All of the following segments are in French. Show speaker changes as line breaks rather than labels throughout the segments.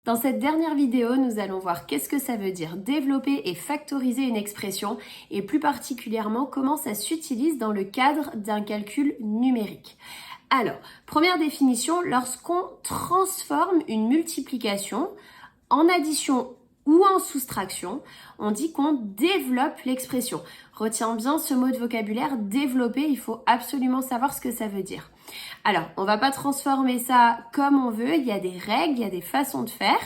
Dans cette dernière vidéo, nous allons voir qu'est-ce que ça veut dire développer et factoriser une expression et plus particulièrement comment ça s'utilise dans le cadre d'un calcul numérique. Alors, première définition, lorsqu'on transforme une multiplication en addition ou en soustraction, on dit qu'on développe l'expression. Retiens bien ce mot de vocabulaire, développer, il faut absolument savoir ce que ça veut dire. Alors, on va pas transformer ça comme on veut, il y a des règles, il y a des façons de faire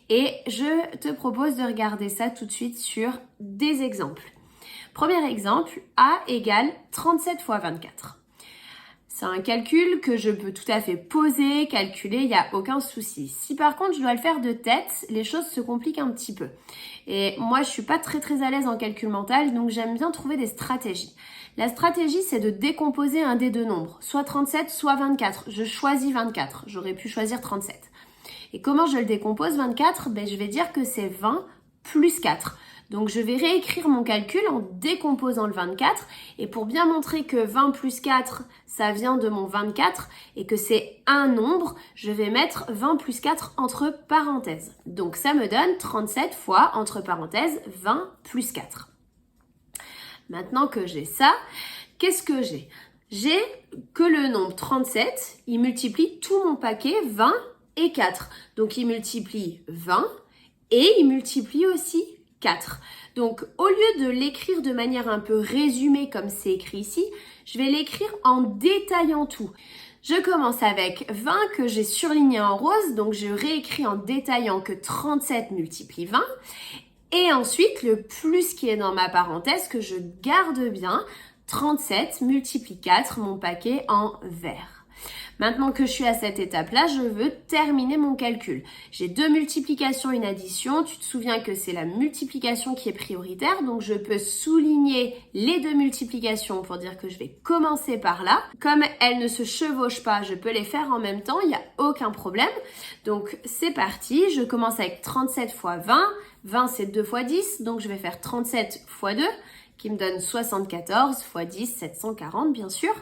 et je te propose de regarder ça tout de suite sur des exemples. Premier exemple, A égale 37 fois 24. C'est un calcul que je peux tout à fait poser, calculer, il n'y a aucun souci. Si par contre je dois le faire de tête, les choses se compliquent un petit peu. Et moi je suis pas très à l'aise en calcul mental, donc j'aime bien trouver des stratégies. La stratégie c'est de décomposer un des deux nombres, soit 37, soit 24. Je choisis 24, j'aurais pu choisir 37. Et comment je le décompose 24 ? Je vais dire que c'est 20 plus 4. Donc je vais réécrire mon calcul en décomposant le 24 et pour bien montrer que 20 plus 4, ça vient de mon 24 et que c'est un nombre, je vais mettre 20 plus 4 entre parenthèses. Donc ça me donne 37 fois, entre parenthèses, 20 plus 4. Maintenant que j'ai ça, qu'est-ce que j'ai ? J'ai que le nombre 37, il multiplie tout mon paquet 20 et 4. Donc il multiplie 20 et il multiplie aussi 4. Donc, au lieu de l'écrire de manière un peu résumée comme c'est écrit ici, je vais l'écrire en détaillant tout. Je commence avec 20 que j'ai surligné en rose, donc je réécris en détaillant que 37 multiplie 20. Et ensuite, le plus qui est dans ma parenthèse que je garde bien, 37 multiplie 4, mon paquet en vert. Maintenant que je suis à cette étape-là, je veux terminer mon calcul. J'ai deux multiplications, une addition. Tu te souviens que c'est la multiplication qui est prioritaire, donc je peux souligner les deux multiplications pour dire que je vais commencer par là. Comme elles ne se chevauchent pas, je peux les faire en même temps, il n'y a aucun problème. Donc c'est parti, je commence avec 37 fois 20. 20 c'est 2 fois 10, donc je vais faire 37 fois 2, qui me donne 74 fois 10, 740 bien sûr.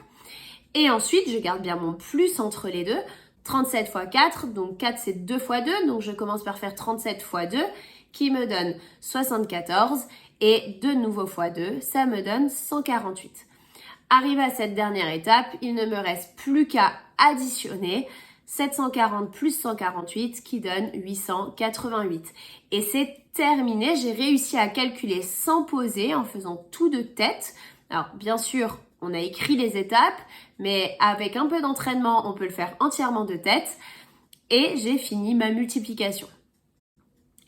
Et ensuite, je garde bien mon plus entre les deux. 37 fois 4, donc 4 c'est 2 fois 2, donc je commence par faire 37 fois 2, qui me donne 74, et de nouveau fois 2, ça me donne 148. Arrivé à cette dernière étape, il ne me reste plus qu'à additionner 740 plus 148, qui donne 888. Et c'est terminé, j'ai réussi à calculer sans poser, en faisant tout de tête. Alors, bien sûr, on a écrit les étapes, mais avec un peu d'entraînement, on peut le faire entièrement de tête. Et j'ai fini ma multiplication.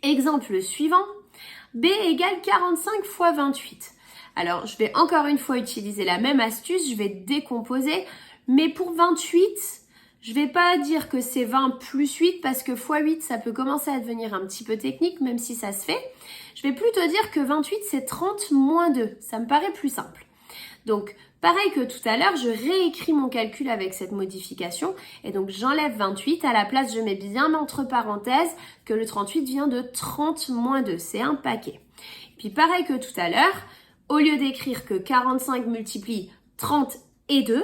Exemple suivant, B égale 45 fois 28. Alors, je vais encore une fois utiliser la même astuce, je vais décomposer. Mais pour 28, je vais pas dire que c'est 20 plus 8 parce que fois 8, ça peut commencer à devenir un petit peu technique, même si ça se fait. Je vais plutôt dire que 28, c'est 30 moins 2. Ça me paraît plus simple. Donc, pareil que tout à l'heure, je réécris mon calcul avec cette modification et donc j'enlève 28. À la place, je mets bien entre parenthèses que le 38 vient de 30 moins 2. C'est un paquet. Puis pareil que tout à l'heure, au lieu d'écrire que 45 multiplie 30 et 2,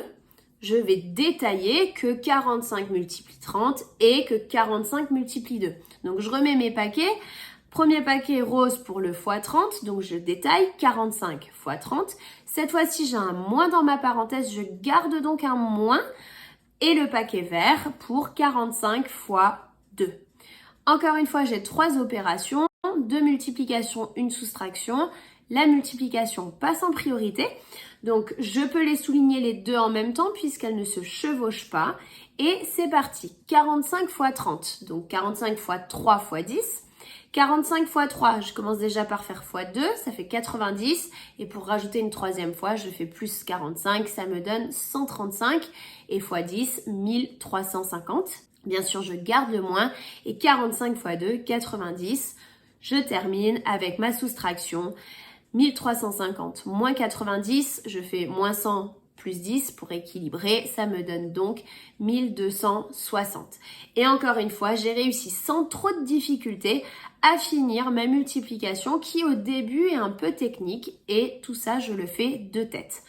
je vais détailler que 45 multiplie 30 et que 45 multiplie 2. Donc, je remets mes paquets. Premier paquet rose pour le x 30, donc je détaille 45 x 30. Cette fois-ci, j'ai un moins dans ma parenthèse, je garde donc un moins. Et le paquet vert pour 45 x 2. Encore une fois, j'ai trois opérations, deux multiplications, une soustraction. La multiplication passe en priorité, donc je peux les souligner les deux en même temps puisqu'elles ne se chevauchent pas. Et c'est parti, 45 x 30, donc 45 x 3 x 10. 45 x 3, je commence déjà par faire x2, ça fait 90. Et pour rajouter une troisième fois, je fais plus 45, ça me donne 135. Et x 10, 1350. Bien sûr, je garde le moins. Et 45 x 2, 90. Je termine avec ma soustraction. 1350 moins 90, je fais moins 100 plus 10 pour équilibrer, ça me donne donc 1260. Et encore une fois, j'ai réussi sans trop de difficultés à finir ma multiplication qui au début est un peu technique et tout ça, je le fais de tête.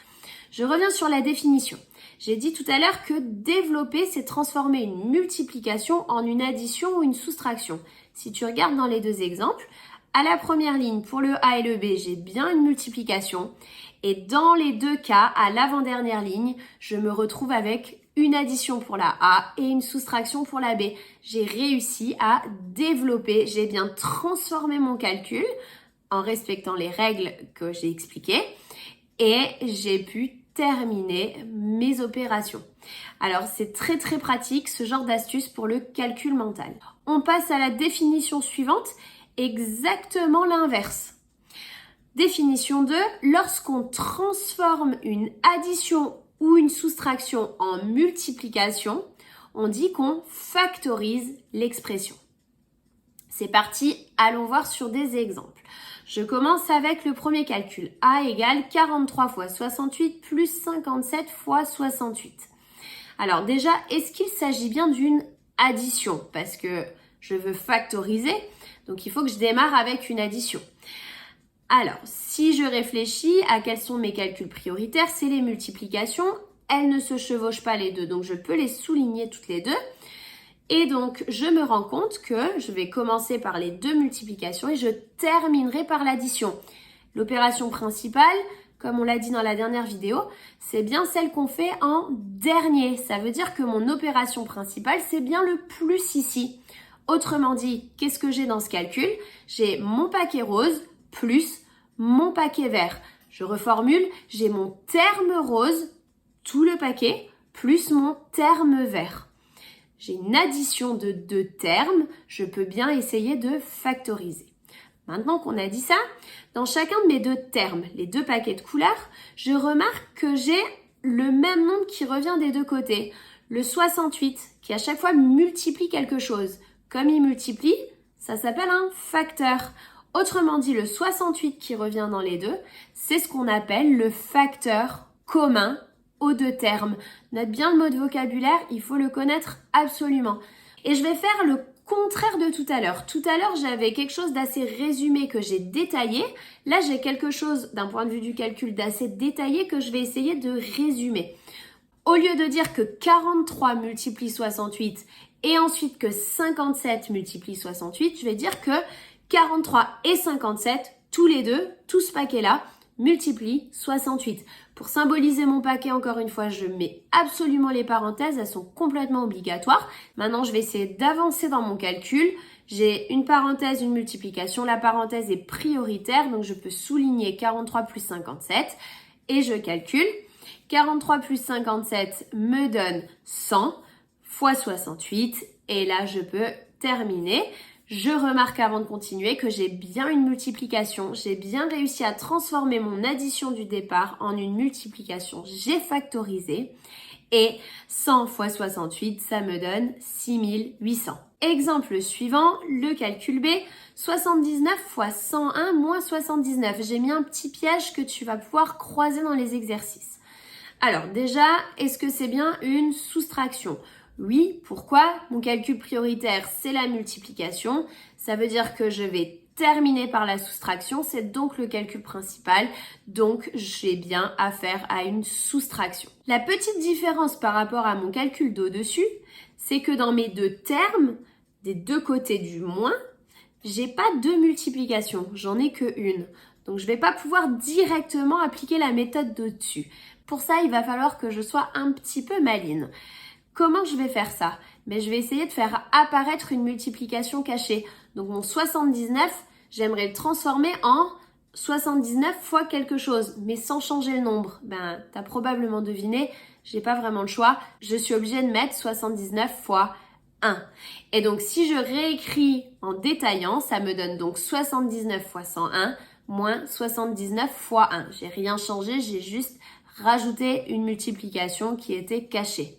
Je reviens sur la définition. J'ai dit tout à l'heure que développer, c'est transformer une multiplication en une addition ou une soustraction. Si tu regardes dans les deux exemples, à la première ligne, pour le A et le B, j'ai bien une multiplication. Et dans les deux cas, à l'avant-dernière ligne, je me retrouve avec une addition pour la A et une soustraction pour la B. J'ai réussi à développer, j'ai bien transformé mon calcul en respectant les règles que j'ai expliquées et j'ai pu terminer mes opérations. Alors c'est très très pratique ce genre d'astuce pour le calcul mental. On passe à la définition suivante, exactement l'inverse. Définition 2, lorsqu'on transforme une addition ou une soustraction en multiplication, on dit qu'on factorise l'expression. C'est parti, allons voir sur des exemples. Je commence avec le premier calcul. A égale 43 fois 68 plus 57 fois 68. Alors déjà, est-ce qu'il s'agit bien d'une addition? Parce que je veux factoriser, donc il faut que je démarre avec une addition. Alors, si je réfléchis à quels sont mes calculs prioritaires, c'est les multiplications. Elles ne se chevauchent pas les deux, donc je peux les souligner toutes les deux. Et donc, je me rends compte que je vais commencer par les deux multiplications et je terminerai par l'addition. L'opération principale, comme on l'a dit dans la dernière vidéo, c'est bien celle qu'on fait en dernier. Ça veut dire que mon opération principale, c'est bien le plus ici. Autrement dit, qu'est-ce que j'ai dans ce calcul? J'ai mon paquet rose plus mon paquet vert. Je reformule, j'ai mon terme rose, tout le paquet, plus mon terme vert. J'ai une addition de deux termes, je peux bien essayer de factoriser. Maintenant qu'on a dit ça, dans chacun de mes deux termes, les deux paquets de couleurs, je remarque que j'ai le même nombre qui revient des deux côtés. Le 68, qui à chaque fois multiplie quelque chose. Comme il multiplie, ça s'appelle un facteur. Autrement dit, le 68 qui revient dans les deux, c'est ce qu'on appelle le facteur commun aux deux termes. Note bien le mot de vocabulaire, il faut le connaître absolument. Et je vais faire le contraire de tout à l'heure. Tout à l'heure, j'avais quelque chose d'assez résumé que j'ai détaillé. Là, j'ai quelque chose, d'un point de vue du calcul, d'assez détaillé que je vais essayer de résumer. Au lieu de dire que 43 multiplie 68 et ensuite que 57 multiplie 68, je vais dire que 43 et 57, tous les deux, tout ce paquet-là, multiplie 68. Pour symboliser mon paquet, encore une fois, je mets absolument les parenthèses, elles sont complètement obligatoires. Maintenant, je vais essayer d'avancer dans mon calcul. J'ai une parenthèse, une multiplication. La parenthèse est prioritaire, donc je peux souligner 43 plus 57 et je calcule. 43 plus 57 me donne 100 fois 68 et là, je peux terminer. Je remarque avant de continuer que j'ai bien une multiplication, j'ai bien réussi à transformer mon addition du départ en une multiplication, j'ai factorisé et 100 fois 68, ça me donne 6800. Exemple suivant, le calcul B, 79 fois 101 moins 79. J'ai mis un petit piège que tu vas pouvoir croiser dans les exercices. Alors déjà, est-ce que c'est bien une soustraction ? Oui, pourquoi? Mon calcul prioritaire, c'est la multiplication. Ça veut dire que je vais terminer par la soustraction. C'est donc le calcul principal. Donc, j'ai bien affaire à une soustraction. La petite différence par rapport à mon calcul d'au-dessus, c'est que dans mes deux termes, des deux côtés du moins, j'ai pas de multiplication. J'en ai que une. Donc, je vais pas pouvoir directement appliquer la méthode d'au-dessus. Pour ça, il va falloir que je sois un petit peu maline. Comment je vais faire ça? Mais je vais essayer de faire apparaître une multiplication cachée. Donc mon 79, j'aimerais le transformer en 79 fois quelque chose, mais sans changer le nombre. Ben, t'as probablement deviné, j'ai pas vraiment le choix. Je suis obligée de mettre 79 fois 1. Et donc si je réécris en détaillant, ça me donne donc 79 fois 101 moins 79 fois 1. J'ai rien changé, j'ai juste rajouté une multiplication qui était cachée.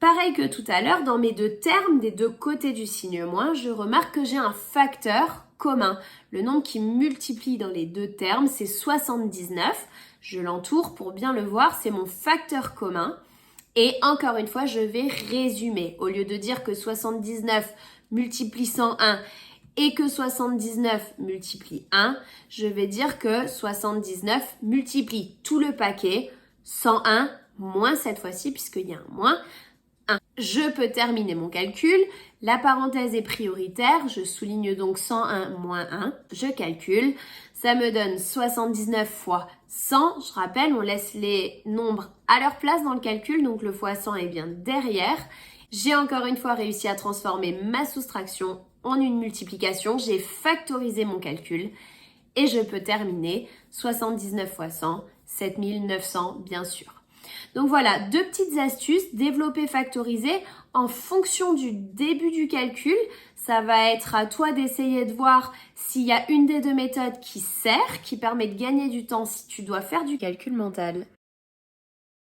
Pareil que tout à l'heure, dans mes deux termes, des deux côtés du signe moins, je remarque que j'ai un facteur commun. Le nombre qui multiplie dans les deux termes, c'est 79. Je l'entoure pour bien le voir, c'est mon facteur commun. Et encore une fois, je vais résumer. Au lieu de dire que 79 multiplie 101 et que 79 multiplie 1, je vais dire que 79 multiplie tout le paquet, 101 moins cette fois-ci puisqu'il y a un moins. 1. Je peux terminer mon calcul. La parenthèse est prioritaire. Je souligne donc 101 moins 1. Je calcule. Ça me donne 79 fois 100. Je rappelle, on laisse les nombres à leur place dans le calcul. Donc le fois 100 est bien derrière. J'ai encore une fois réussi à transformer ma soustraction en une multiplication. J'ai factorisé mon calcul. Et je peux terminer 79 fois 100, 7900 bien sûr. Donc voilà, 2 petites astuces, développer, factoriser en fonction du début du calcul. Ça va être à toi d'essayer de voir s'il y a une des 2 méthodes qui sert, qui permet de gagner du temps si tu dois faire du calcul mental.